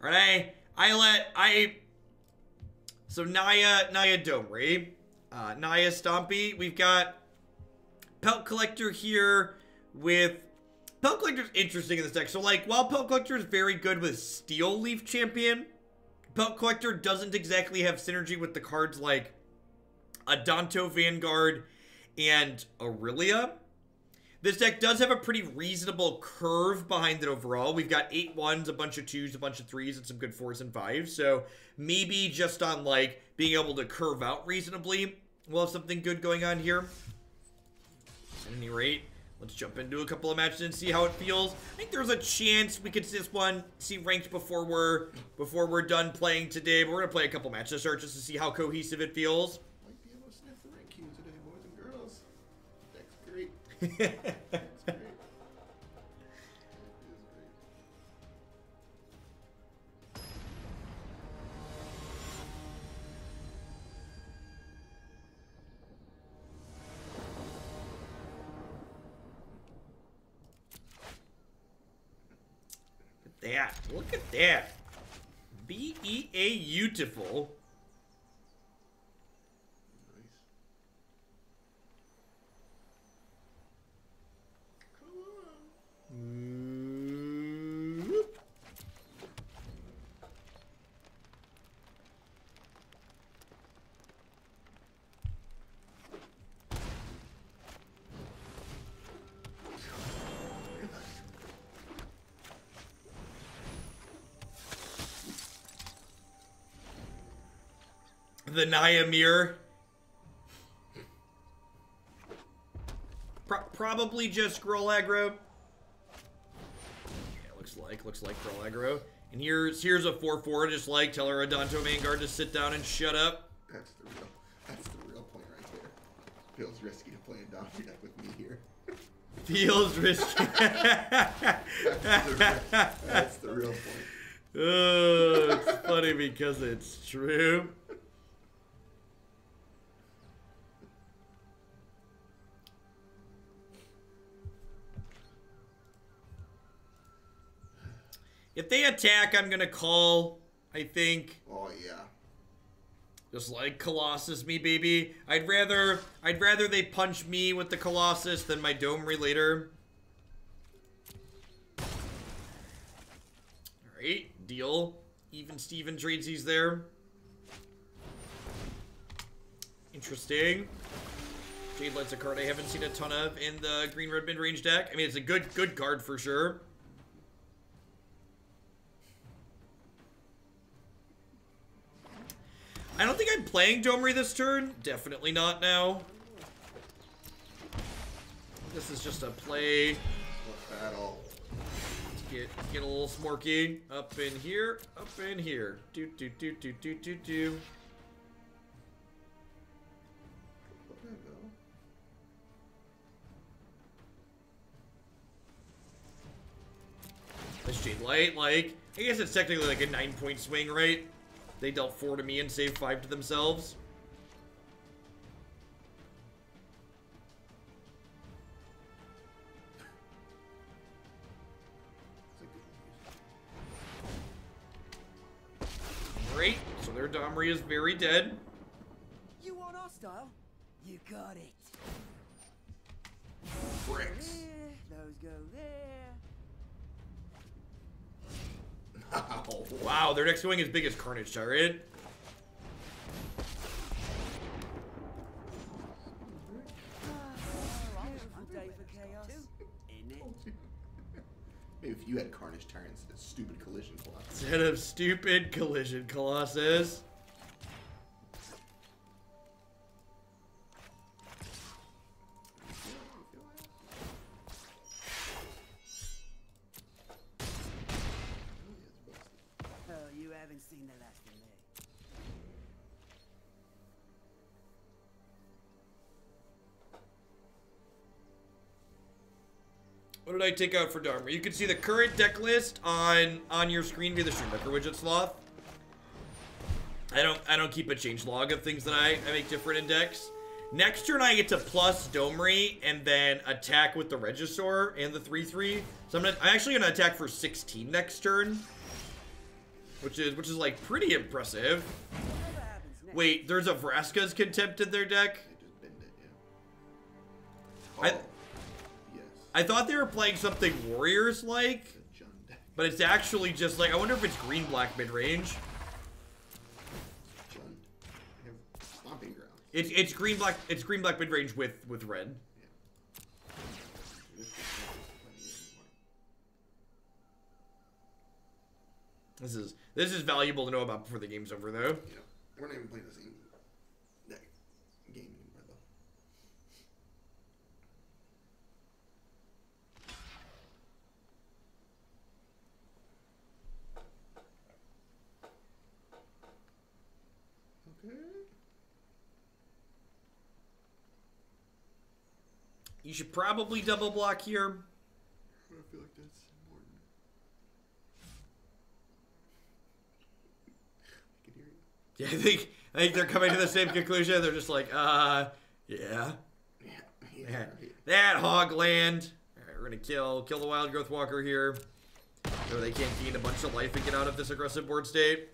Alright, so Naya Domri. Naya Stompy. We've got Pelt Collector here with... Pelt Collector's interesting in this deck. So, like, while Pelt Collector is very good with Steel Leaf Champion, Pelt Collector doesn't exactly have synergy with the cards like Adanto Vanguard and Aurelia. This deck does have a pretty reasonable curve behind it overall. We've got 8 1s, a bunch of 2s, a bunch of 3s, and some good 4s and 5s. So maybe just on, like, being able to curve out reasonably, we'll have something good going on here. At any rate, let's jump into a couple of matches and see how it feels. I think there's a chance we could see this one, see ranked before we're done playing today. But we're gonna play a couple matches to start just to see how cohesive it feels. Might be able to sniff the rank queue today, boys and girls. That's great. That's great. That. Look at that. B-E-A-beautiful. Nice. Come on. The Naya mirror. Probably just Gruul aggro. Yeah, looks like Gruul aggro. And here's a 4/4, just like tell her Adanto Vanguard to sit down and shut up. That's the real point right there. Feels risky to play a Domri deck with me here. Feels risky. That's the real point. Oh, it's funny because it's true. If they attack, I'm gonna call, I think. Oh yeah. Just like Colossus me, baby. I'd rather they punch me with the Colossus than my Domri later. Alright, deal. Even Steven tradesies there. Interesting. Jade Light's a card I haven't seen a ton of in the green-red mid-range deck. I mean, it's a good card for sure. I don't think I'm playing Domri this turn. Definitely not now. This is just a play. What's that all? Let's get a little smorky. Up in here. Up in here. Do. Where'd that go? This Jade Light, like, I guess it's technically like a 9-point swing, right? They dealt 4 to me and saved 5 to themselves. Great. So their Domri is very dead. You want our style? You got it. Bricks. Those go there. Oh, Wow, their next swing is big as Carnage Tyrant. maybe if you had Carnage Tyrant instead of stupid Collision Colossus. Instead of stupid Collision Colossus. Seen the last of me. What did I take out for Domri? You can see the current deck list on your screen via the Stream Decker widget sloth. I don't keep a change log of things that I make different in decks. Next turn I get to plus Domri and then attack with the Regisaur and the 3/3. So I'm actually gonna attack for 16 next turn. which is like pretty impressive. Whatever happens next. Wait, there's a Vraska's Contempt in their deck? I just bend it, yeah. Oh, yes. I thought they were playing something Warriors-like, The Jund deck. but it's actually just like, I wonder if it's green-black mid-range. Jund. I have Stomping Ground. It's green-black mid-range with red. This is This is valuable to know about before the game's over, though. yeah. We're not even playing the same deck game anymore, though. Okay. You should probably double block here. I feel like that's important. I can hear you. Yeah, I think they're coming to the same conclusion. They're just like, yeah. Yeah. That hog land. Alright, we're gonna kill the wild growth walker here. So they can't gain a bunch of life and get out of this aggressive board state.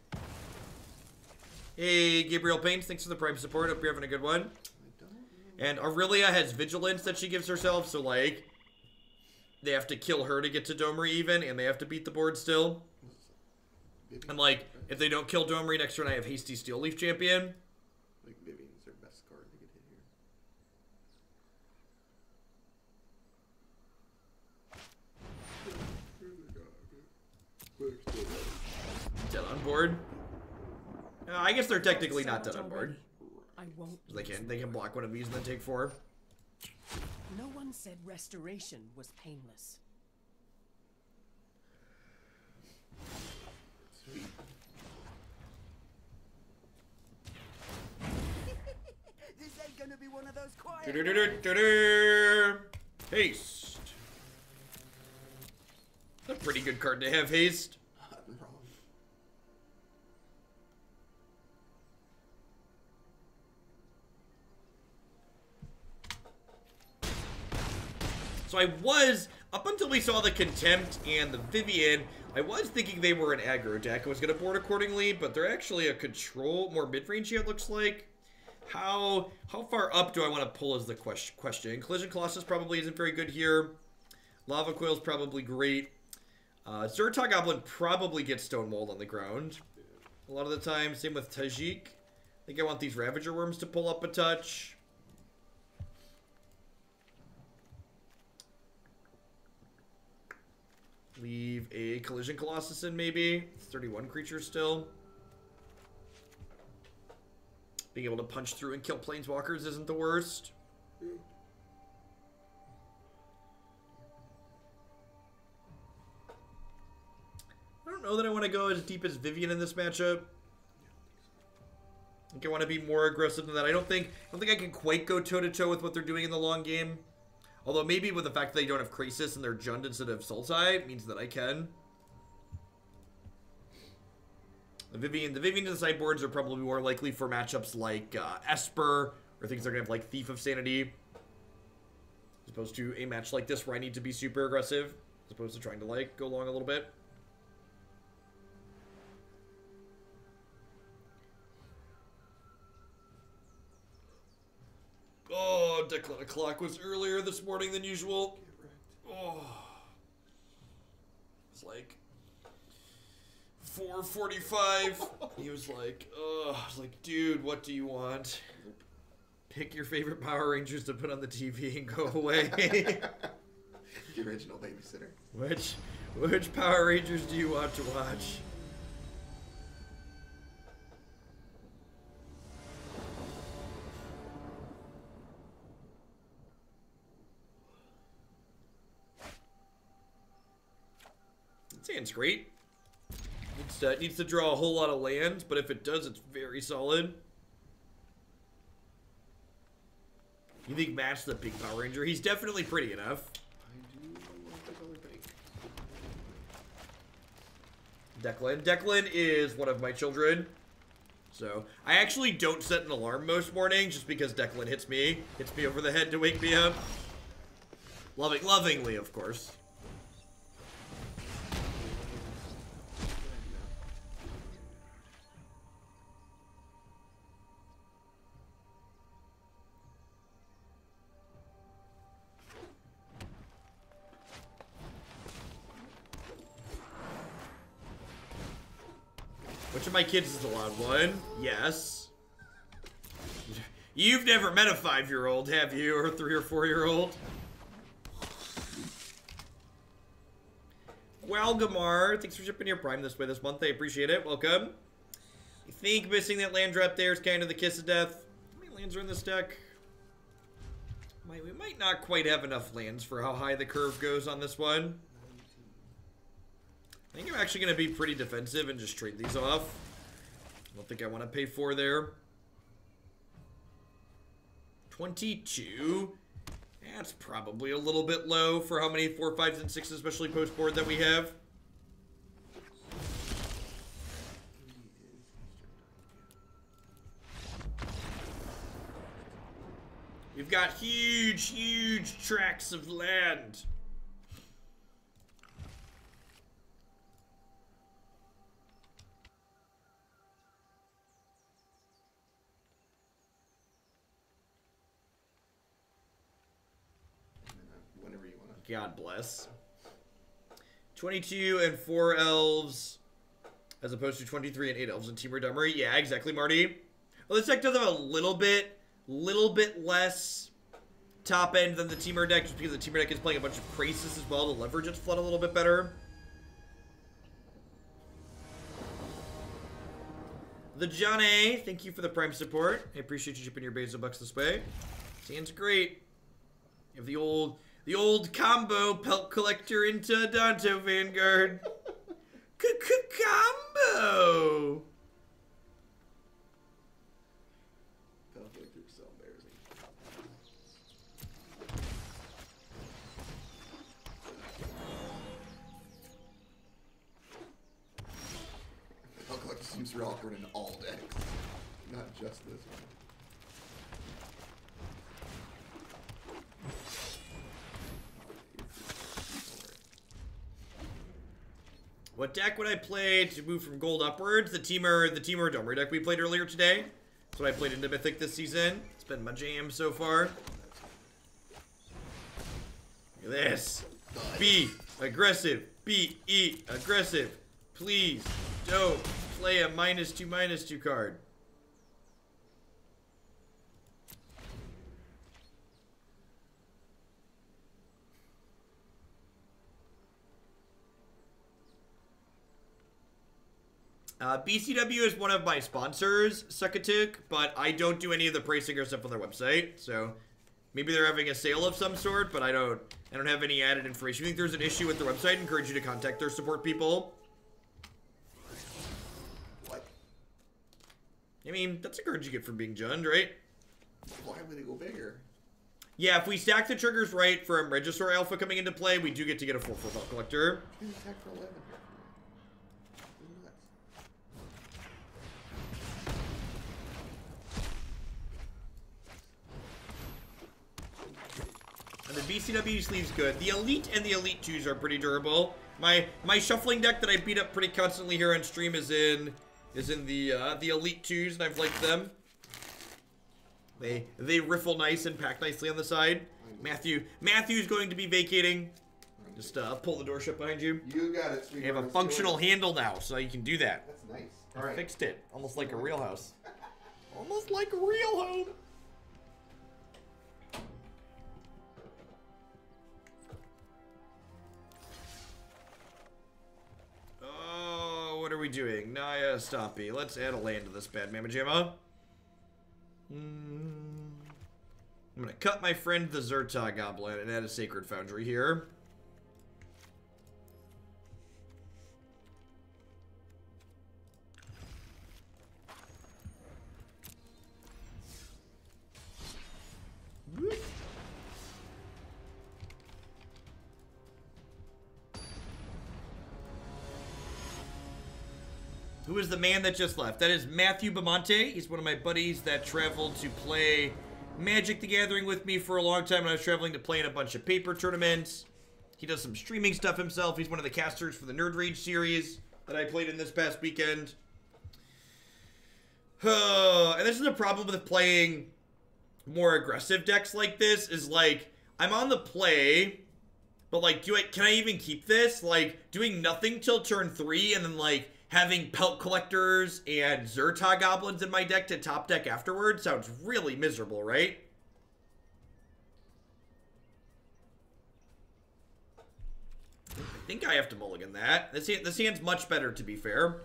Hey, Gabriel Paints, thanks for the prime support. Hope you're having a good one. I don't know. And Aurelia has vigilance that she gives herself, so like they have to kill her to get to Domri even, and they have to beat the board still. Vivien, And like, if they don't kill Domri, next turn I have Hasty Steel Leaf Champion. like Vivien's their best card to get hit here. Dead on board. I guess they're technically not dead on board. I won't. They can block one of these and then take 4. No one said restoration was painless. Sweet. This ain't gonna be one of those quiet. Haste. That's a pretty good card to have, haste. Nothing wrong. So I was, up until we saw the Contempt and the Vivien, I was thinking they were an aggro deck. I was going to board accordingly, but they're actually a control, more mid-range, it looks like. How far up do I want to pull is the question. Collision Colossus probably isn't very good here. Lava Coil is probably great. Zhur-Taa Goblin probably gets stonewalled on the ground a lot of the time. Same with Tajic. I think I want these Ravager Wurms to pull up a touch. Leave a Collision Colossus in, maybe. It's 31 creatures still. Being able to punch through and kill planeswalkers isn't the worst. I don't know that I want to go as deep as Vivien in this matchup. I think I want to be more aggressive than that. I don't think I can quite go toe-to-toe with what they're doing in the long game. Although maybe with the fact that they don't have Krasis and they're Jund instead of Sultai means that I can. The Vivien and the sideboards are probably more likely for matchups like Esper, or things that are going to have like Thief of Sanity. As opposed to a match like this where I need to be super aggressive. As opposed to trying to like go long a little bit. Oh, Declan o'clock was earlier this morning than usual. Oh. It's like 4:45. He was like, oh, I was like, dude, what do you want? Pick your favorite Power Rangers to put on the TV and go away. The original babysitter. Which Power Rangers do you want to watch? Hand's great. Needs to draw a whole lot of land, but if it does, it's very solid. You think match the Pink Power Ranger? He's definitely pretty enough. I do like the color pink. Declan is one of my children. So, I actually don't set an alarm most mornings just because Declan hits me over the head to wake me up. Lovingly, of course. Which of my kids is the loud one? Yes. You've never met a 5-year-old, have you? Or a 3 or 4-year-old? Gualgamar, thanks for shipping your Prime this way this month. I appreciate it. Welcome. I think missing that land drop there is kind of the kiss of death. How many lands are in this deck? We might not quite have enough lands for how high the curve goes on this one. I think I'm actually going to be pretty defensive and just trade these off. I don't think I want to pay 4 there. 22. That's probably a little bit low for how many 4, 5s, and 6s, especially post-board, that we have. We've got huge, huge tracts of land. Whenever you want to. God bless. 22 and 4 elves, as opposed to 23 and 8 elves in Temur Domri. Yeah, exactly, Marty. Well, this deck does have a little bit less top end than the Temur deck, just because the Temur deck is playing a bunch of Krasis as well to leverage its flood a little bit better. The John A, thank you for the Prime support. I appreciate you shipping your Basil Bucks this way. Sounds great. You have the old combo Pelt Collector into Adanto Vanguard. Combo. Pelt Collector is so embarrassing. Pelt Collector seems real awkward in all decks, not just this one. What deck would I play to move from gold upwards? The Temur Domri deck we played earlier today. That's what I played into Mythic this season. It's been my jam so far. Look at this. Be aggressive. Be aggressive. Please don't play a -2/-2 card. BCW is one of my sponsors, Suckatuk, but I don't do any of the pricing or stuff on their website, so maybe they're having a sale of some sort, but I don't have any added information. If you think there's an issue with their website, I encourage you to contact their support people. What? I mean, that's a card you get from being Jund, right? Why would it go bigger? Yeah, if we stack the triggers right from Regisaur Alpha coming into play, we do get to get a 4/4 Pelt Collector. You can attack for 11. And the BCW sleeve's good. The Elite and the Elite 2s are pretty durable. My shuffling deck that I beat up pretty constantly here on stream is in the Elite 2s, and I've liked them. They riffle nice and pack nicely on the side. Matthew's going to be vacating. Just pull the door shut behind you. You got it, sweetheart. You have a functional handle now, so you can do that. That's nice. I All right. fixed it. Almost like a real house. Almost like a real home. Oh, what are we doing? Naya, Stompy. Let's add a land to this bad Mamma Jamma. I'm going to cut my friend the Zhur-Taa Goblin and add a Sacred Foundry here. Who is the man that just left? That is Matthew Bamonte. He's one of my buddies that traveled to play Magic the Gathering with me for a long time when I was traveling to play in a bunch of paper tournaments. He does some streaming stuff himself. He's one of the casters for the Nerd Rage series that I played in this past weekend. And this is a problem with playing more aggressive decks like this, is like, I'm on the play, but like, can I even keep this? Like, doing nothing till turn 3 and then like, having Pelt Collectors and Zhur-Taa Goblins in my deck to top deck afterwards sounds really miserable, right? I think I have to mulligan that. This hand's much better, to be fair.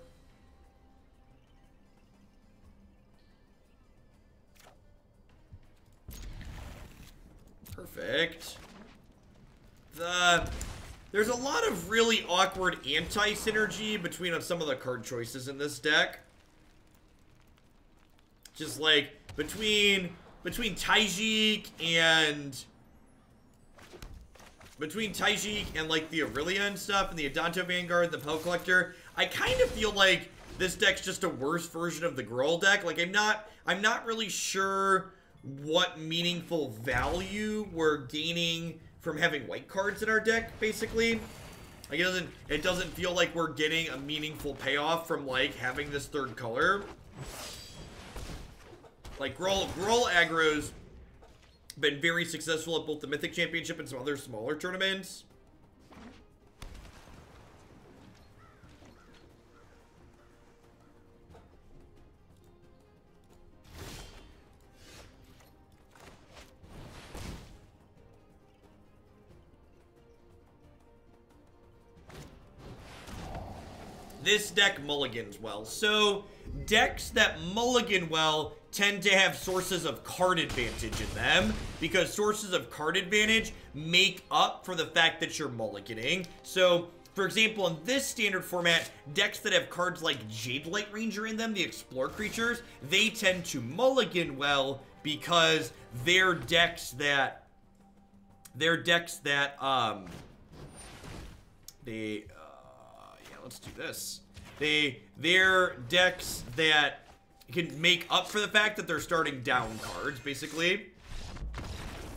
Perfect. There's a lot of really awkward anti-synergy between some of the card choices in this deck. Just like between Tajic and like the Aurelia and stuff, and the Adanto Vanguard, the Pelt Collector, I kind of feel like this deck's just a worse version of the Gruul deck. Like I'm not really sure what meaningful value we're gaining from having white cards in our deck, basically. Like it doesn't feel like we're getting a meaningful payoff from like having this third color. Like Gruul aggro's been very successful at both the Mythic Championship and some other smaller tournaments. This deck mulligans well. So, decks that mulligan well tend to have sources of card advantage in them, because sources of card advantage make up for the fact that you're mulliganing. So, for example, in this standard format, decks that have cards like Jade Light Ranger in them, the Explore creatures, they tend to mulligan well because they're decks that let's do this. They're decks that can make up for the fact that they're starting down cards, basically.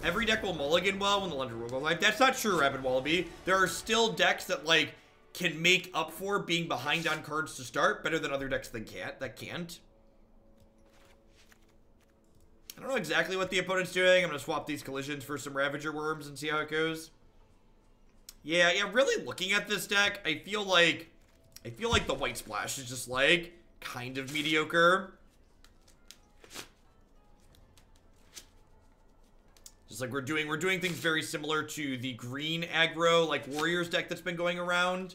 Every deck will mulligan well when the Legend will go live. That's not true, Rapid Wallaby. There are still decks that, like, can make up for being behind on cards to start better than other decks that can't. I don't know exactly what the opponent's doing. I'm going to swap these collisions for some Ravager Wurms and see how it goes. Yeah, really looking at this deck, I feel like the white splash is just, like, kind of mediocre. Just like we're doing things very similar to the green aggro, like, Warriors deck that's been going around.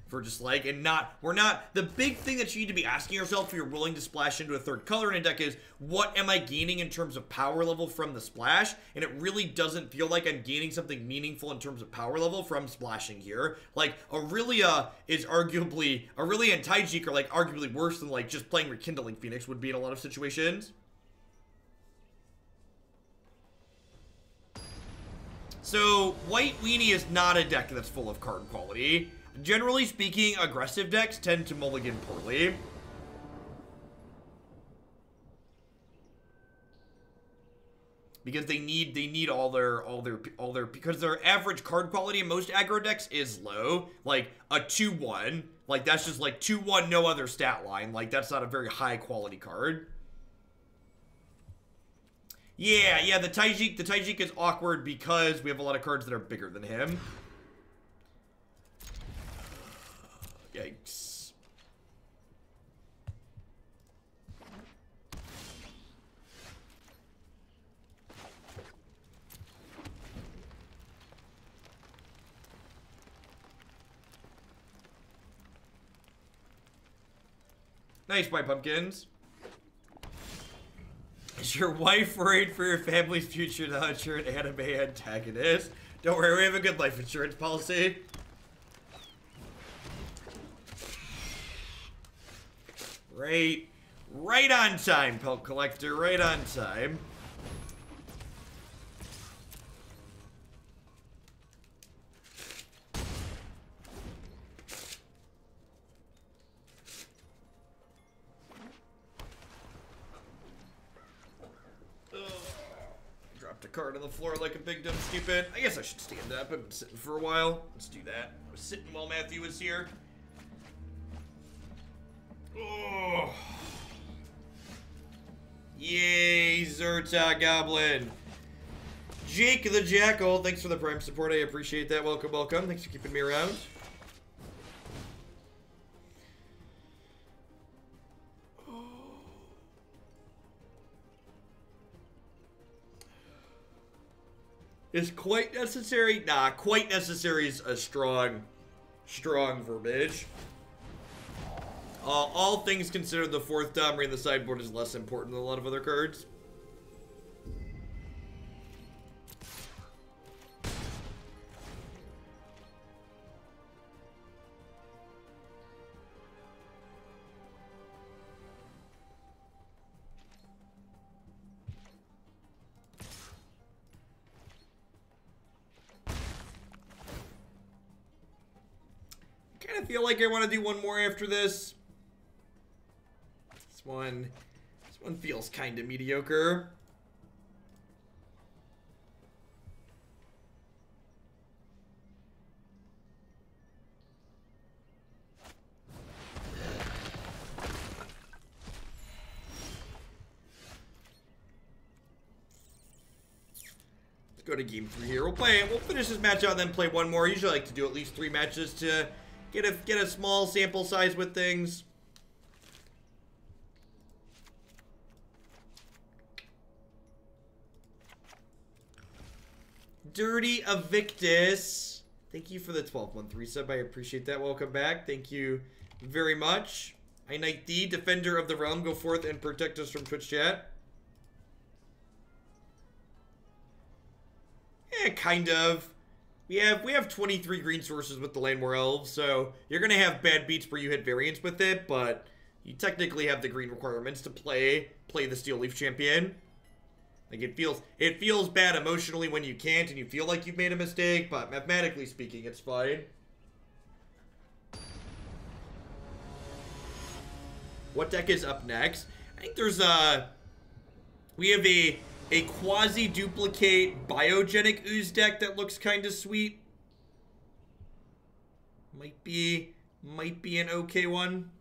For just, like, the big thing that you need to be asking yourself if you're willing to splash into a third color in a deck is, what am I gaining in terms of power level from the splash? And it really doesn't feel like I'm gaining something meaningful in terms of power level from splashing here. Like, Aurelia and Tajic are, like, arguably worse than, like, just playing Rekindling Phoenix would be in a lot of situations. So, White Weenie is not a deck that's full of card quality. Generally speaking, aggressive decks tend to mulligan poorly. Because they need all their because their average card quality in most aggro decks is low. Like a 2-1. Like that's just like 2-1, no other stat line. Like that's not a very high quality card. Yeah, the Tajic is awkward because we have a lot of cards that are bigger than him. Yikes. Nice, my pumpkins. Is your wife worried for your family's future now that you're an anime antagonist? Don't worry, we have a good life insurance policy. Right on time, Pelt Collector, right on time. Dropped a card on the floor like a big dumb stupid. I guess I should stand up. I've been sitting for a while. Let's do that. I was sitting while Matthew was here. Oh. Yay, Zhur-Taa Goblin. Jake the Jackal, thanks for the Prime support. I appreciate that. Welcome. Thanks for keeping me around. Is quite necessary? Nah, quite necessary is a strong verbiage. All things considered, the 4th Domri in the sideboard is less important than a lot of other cards. I feel like I want to do one more after this. This one feels kind of mediocre. Let's go to game 3 here. We'll finish this match out and then play one more. I usually like to do at least 3 matches to get a small sample size with things. Dirty Evictus. Thank you for the 12-month resub. I appreciate that. Welcome back. Thank you very much. I Knight thee, Defender of the Realm. Go forth and protect us from Twitch chat. Kind of. We have 23 green sources with the Llanowar Elves, so you're going to have bad beats where you hit variants with it, but you technically have the green requirements to play the Steel Leaf Champion. Like, it feels bad emotionally when you can't and you feel like you've made a mistake, but mathematically speaking, it's fine. What deck is up next? I think there's we have a quasi-duplicate biogenic ooze deck that looks kind of sweet. Might be an okay one.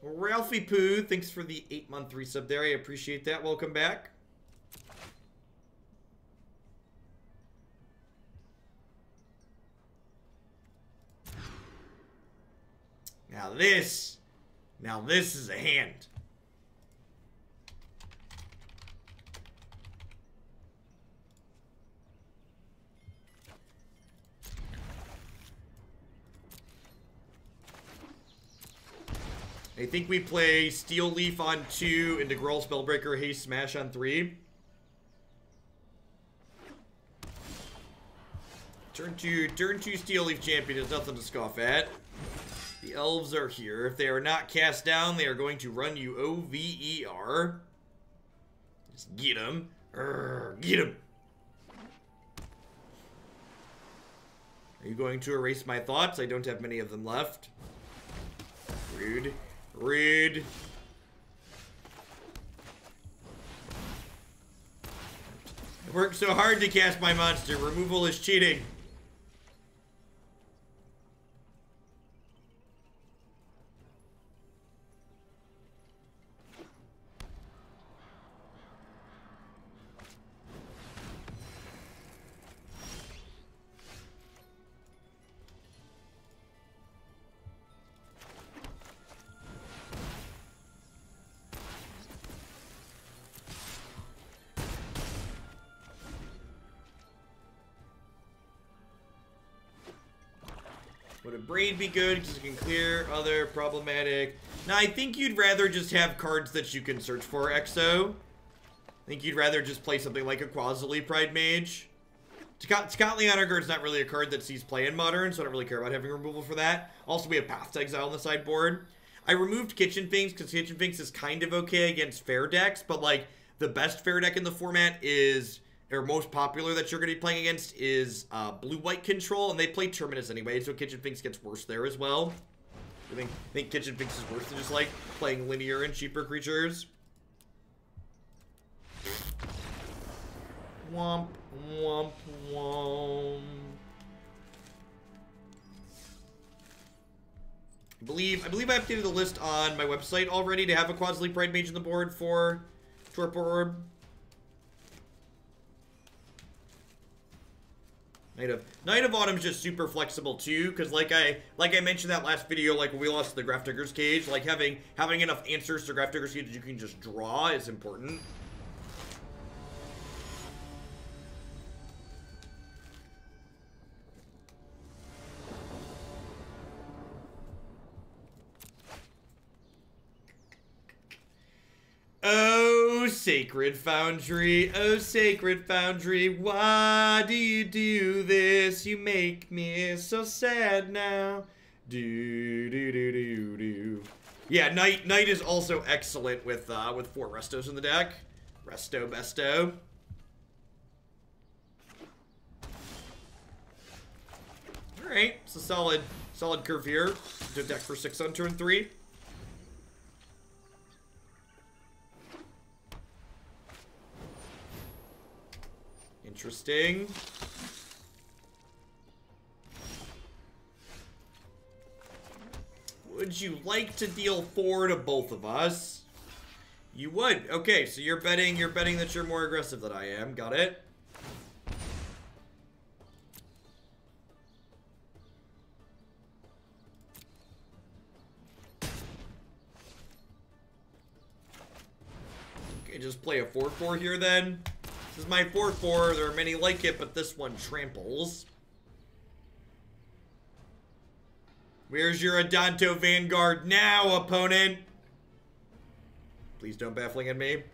Ralphie Poo, thanks for the 8-month resub there. I appreciate that. Welcome back. Now this is a hand. I think we play Steel Leaf on 2 into Gruul Spellbreaker, Haste Smash on 3. Turn 2 Steel Leaf Champion is nothing to scoff at. The elves are here. If they are not cast down, they are going to run you OVER. Just get them. Get them. Are you going to erase my thoughts? I don't have many of them left. Rude. Rude. I worked so hard to cast my monster. Removal is cheating. Would a Braid be good because it can clear other problematic? Now, I think you'd rather just have cards that you can search for, Exo. I think you'd rather just play something like a Quasily Pride Mage. Scott Leonard's not really a card that sees play in Modern, so I don't really care about having removal for that. Also, we have Path to Exile on the sideboard. I removed Kitchen Finks because Kitchen Finks is kind of okay against fair decks, but like the best fair deck in the format is, or most popular that you're going to be playing against is blue-white control, and they play Terminus anyway, so Kitchen Finks gets worse there as well. I think Kitchen Finks is worse than just like playing linear and cheaper creatures. Womp, womp, womp. I believe I updated the list on my website already to have a Quasily Pride Mage on the board for Torpor Orb. Knight of Autumn's just super flexible too, because like I mentioned that last video, like when we lost to the Grafdigger's Cage, like having enough answers to Grafdigger's Cage that you can just draw is important. Oh, Sacred Foundry, oh, Sacred Foundry, why do you do this? You make me so sad now. Do, do, do, do, do. Yeah, Knight is also excellent with 4 Restos in the deck. Resto, besto. Alright, it's a solid curve here. Do deck for 6 on turn 3. Interesting. Would you like to deal 4 to both of us? You would. Okay, so you're betting that you're more aggressive than I am. Got it. Okay, just play a 4/4 here then. This is my 4/4. There are many like it, but this one tramples. Where's your Adanto Vanguard now, opponent? Please don't baffling at me.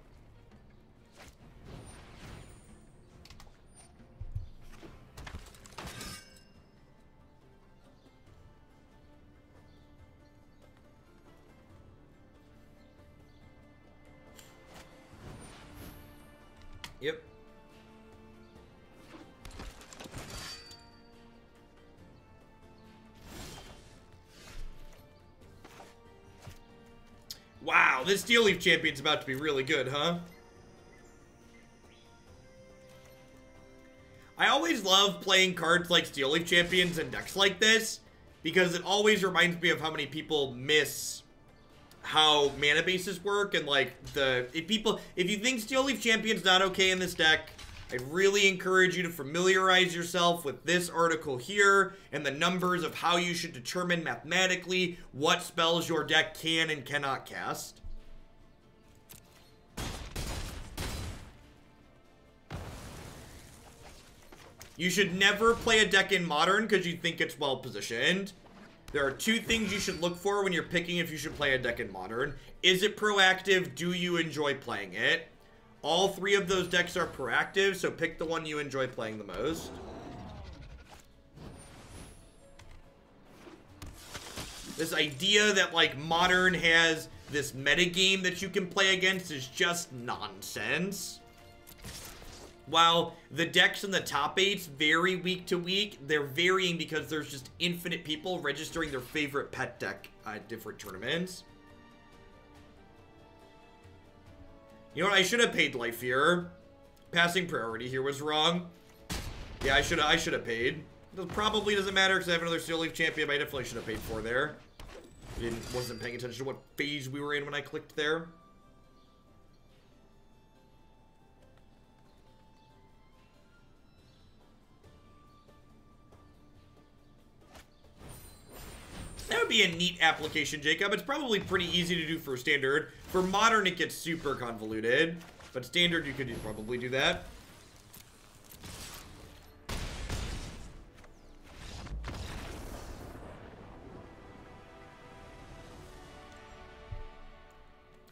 Yep. Wow, this Steel Leaf Champion's about to be really good, huh? I always love playing cards like Steel Leaf Champions and decks like this, because it always reminds me of how many people miss how mana bases work, and like if you think Steel Leaf Champion's not okay in this deck, I'd really encourage you to familiarize yourself with this article here and the numbers of how you should determine mathematically what spells your deck can and cannot cast. You should never play a deck in Modern because you think it's well positioned. There are 2 things you should look for when you're picking if you should play a deck in Modern. Is it proactive? Do you enjoy playing it? All 3 of those decks are proactive, so pick the one you enjoy playing the most. This idea that, like, Modern has this metagame that you can play against is just nonsense. While the decks in the top 8s vary week to week, they're varying because there's just infinite people registering their favorite pet deck at different tournaments. You know what? I should have paid life here. Passing priority here was wrong. Yeah, I should have paid. It probably doesn't matter because I have another Steel Leaf Champion. I definitely should have paid for there. Wasn't paying attention to what phase we were in when I clicked there. That would be a neat application, Jacob. It's probably pretty easy to do for Standard. For Modern, it gets super convoluted. But Standard, you could probably do that.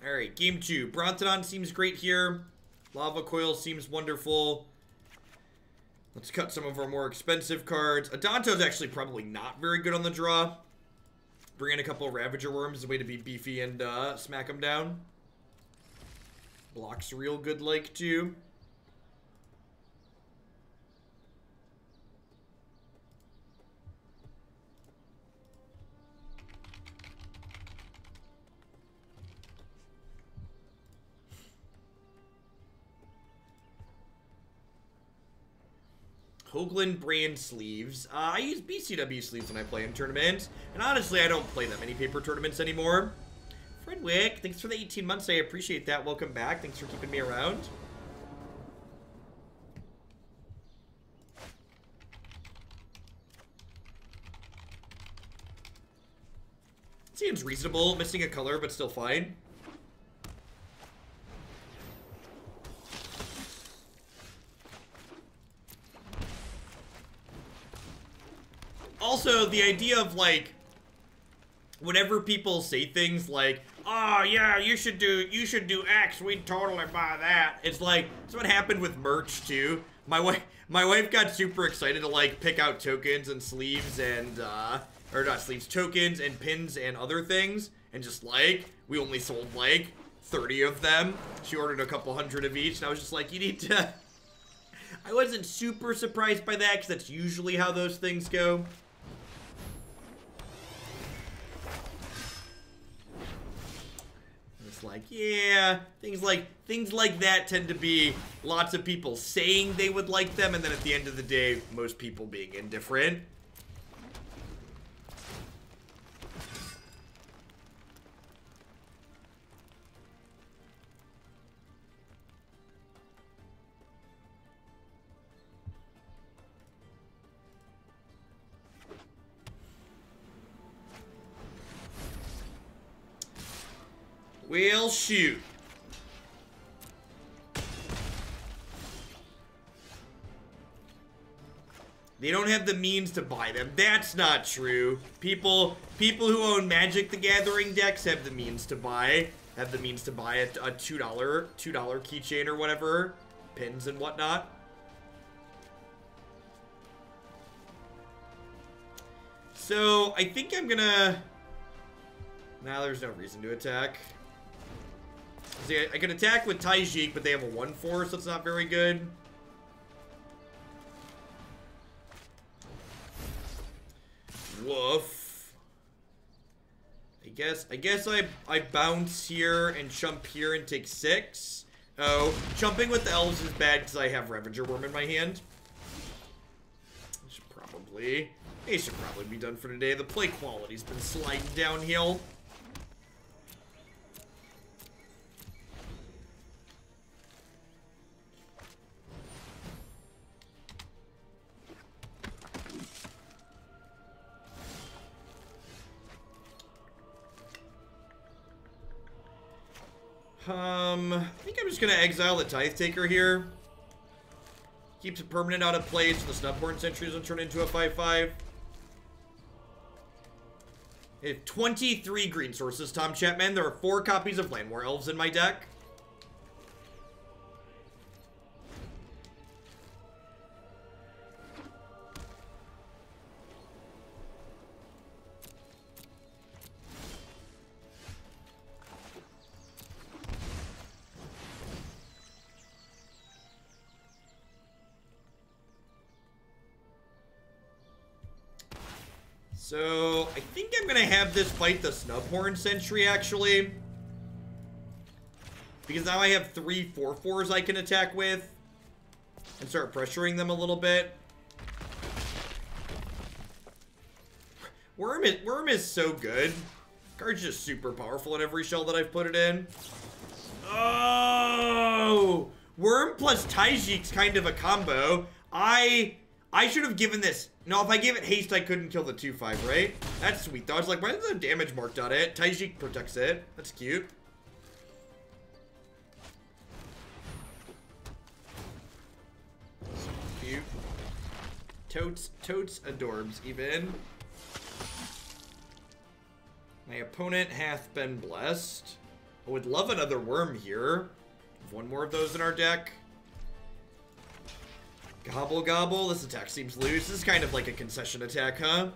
Alright, game 2. Brontodon seems great here. Lava Coil seems wonderful. Let's cut some of our more expensive cards. Adanto's actually probably not very good on the draw. Bring in a couple of Ravager Wurms as a way to be beefy and smack them down. Block's real good like too. Hoagland brand sleeves. I use BCW sleeves when I play in tournaments. And honestly, I don't play that many paper tournaments anymore. Fredwick, thanks for the 18 months. I appreciate that. Welcome back. Thanks for keeping me around. Seems reasonable. Missing a color, but still fine. Also, the idea of, like, whenever people say things like, oh, yeah, you should do X, we'd totally buy that. It's like, that's what happened with merch, too. My wife got super excited to, like, pick out tokens and sleeves and, or not sleeves, tokens and pins and other things. And just, like, we only sold, like, 30 of them. She ordered a couple hundred of each, and I was just like, you need to... I wasn't super surprised by that, because that's usually how those things go. Like, yeah, things like that tend to be lots of people saying they would like them, and then at the end of the day, most people being indifferent. We'll shoot. They don't have the means to buy them. That's not true. People who own Magic the Gathering decks have the means to buy. Have the means to buy a $2 keychain or whatever. Pins and whatnot. So, I think I'm gonna... Nah, there's no reason to attack. See, I can attack with Tajic, but they have a 1/4, so it's not very good. Woof. I guess I bounce here and chump here and take 6. Oh, chumping with the elves is bad because I have Ravager Wurm in my hand. It should probably be done for today. The play quality's been sliding downhill. I think I'm just gonna exile the Tithe Taker here. Keeps a permanent out of play so the Snubhorn Sentry doesn't turn into a 5/5. I have 23 green sources, Tom Chapman. There are 4 copies of Llanowar Elves in my deck. So, I think I'm gonna have this fight the Snubhorn Sentry, actually. Because now I have 3 4/4s I can attack with. And start pressuring them a little bit. Wurm is so good. Card's just super powerful in every shell that I've put it in. Oh! Wurm plus Tajic's kind of a combo. I should have given this... No, if I gave it haste, I couldn't kill the 2/5, right? That's sweet, though. I was like, why is there damage marked on it? Tajic protects it. That's cute. So cute. Totes adorbs, even. My opponent hath been blessed. I would love another Wurm here. Have 1 more of those in our deck. Gobble gobble, this attack seems loose. This is kind of like a concession attack, huh?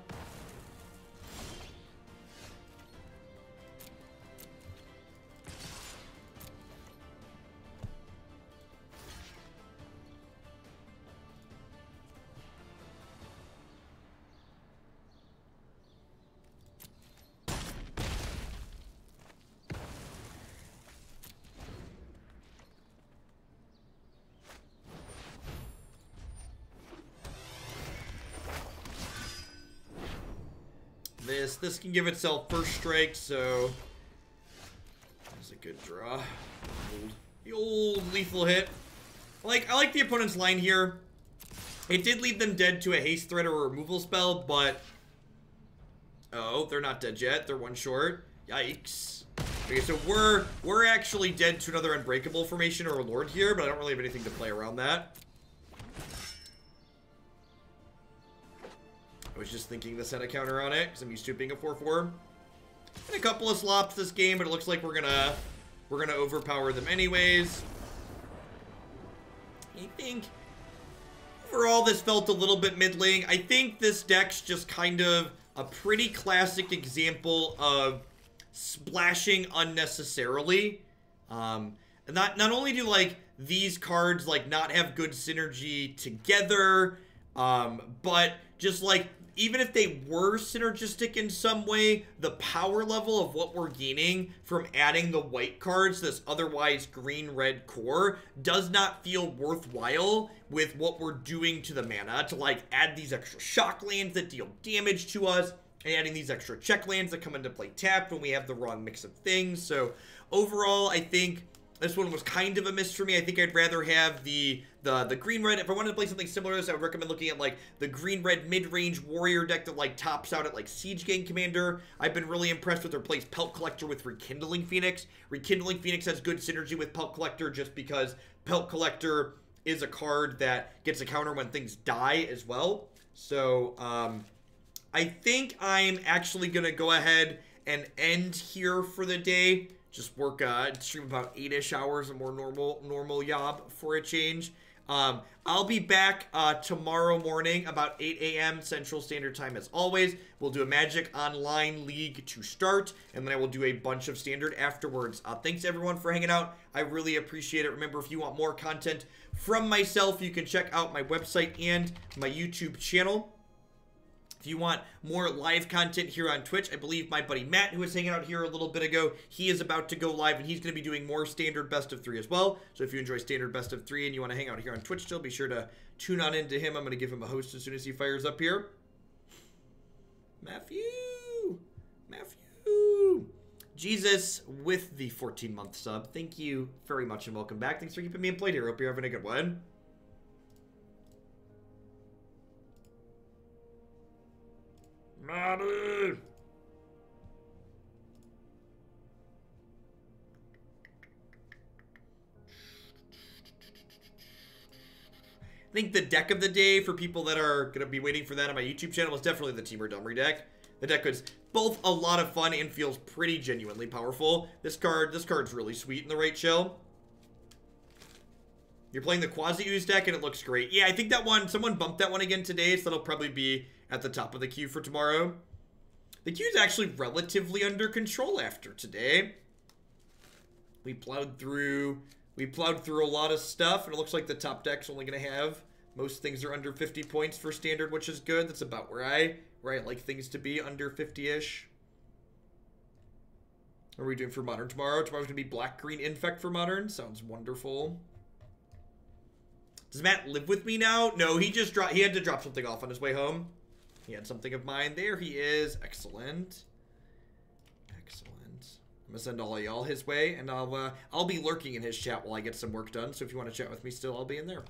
This can give itself first strike, so that's a good draw. The old lethal hit. I like the opponent's line here. It did lead them dead to a haste threat or a removal spell, but Oh, they're not dead yet. They're one short. Yikes. Okay, so we're actually dead to another Unbreakable formation or a Lord here, but I don't really have anything to play around that. I was just thinking this had a counter on it, because I'm used to it being a 4-4. And a couple of slops this game, but it looks like we're gonna overpower them anyways. I think overall this felt a little bit middling. I think this deck's just kind of a pretty classic example of splashing unnecessarily. And not only do like these cards like not have good synergy together, but just like even if they were synergistic in some way, the power level of what we're gaining from adding the white cards to this otherwise green-red core does not feel worthwhile with what we're doing to the mana to, like, add these extra shock lands that deal damage to us, and adding these extra check lands that come into play tapped when we have the wrong mix of things. So, overall, I think this one was kind of a miss for me. I think I'd rather have the green-red. If I wanted to play something similar to this, I would recommend looking at, like, the green-red mid-range warrior deck that, like, tops out at, like, Siege Gang Commander. I've been really impressed with replace Pelt Collector with Rekindling Phoenix. Rekindling Phoenix has good synergy with Pelt Collector just because Pelt Collector is a card that gets a counter when things die as well. So, I think I'm actually going to go ahead and end here for the day. Just work, stream about 8-ish hours, a more normal job for a change. I'll be back tomorrow morning about 8 a.m. Central Standard Time as always. We'll do a Magic Online League to start, and then I will do a bunch of Standard afterwards. Thanks everyone for hanging out. I really appreciate it. Remember, if you want more content from myself, you can check out my website and my YouTube channel. If you want more live content here on Twitch, I believe my buddy Matt, who was hanging out here a little bit ago, he is about to go live, and he's going to be doing more Standard Best of 3 as well. So if you enjoy Standard Best of 3 and you want to hang out here on Twitch still, be sure to tune on into him. I'm going to give him a host as soon as he fires up here. Matthew! Jesus with the 14-month sub. Thank you very much and welcome back. Thanks for keeping me in play here. Hope you're having a good one. Maddie! I think the deck of the day for people that are going to be waiting for that on my YouTube channel is definitely the Temur Domri deck. The deck is both a lot of fun and feels pretty genuinely powerful. This card's really sweet in the right shell. You're playing the Quasi-Ooze deck and it looks great. Yeah, I think that one, someone bumped that one again today, so that'll probably be at the top of the queue for tomorrow. The queue is actually relatively under control after today. We plowed through a lot of stuff, and it looks like the top deck's only going to have, most things are under 50 points for Standard, which is good. That's about where I like things to be, under 50-ish. What are we doing for Modern tomorrow? Tomorrow's going to be Black-Green Infect for Modern. Sounds wonderful. Does Matt live with me now? No, he had to drop something off on his way home. He had something of mine. There he is. Excellent. Excellent. I'm gonna send all of y'all his way, and I'll be lurking in his chat while I get some work done. So if you want to chat with me still, I'll be in there.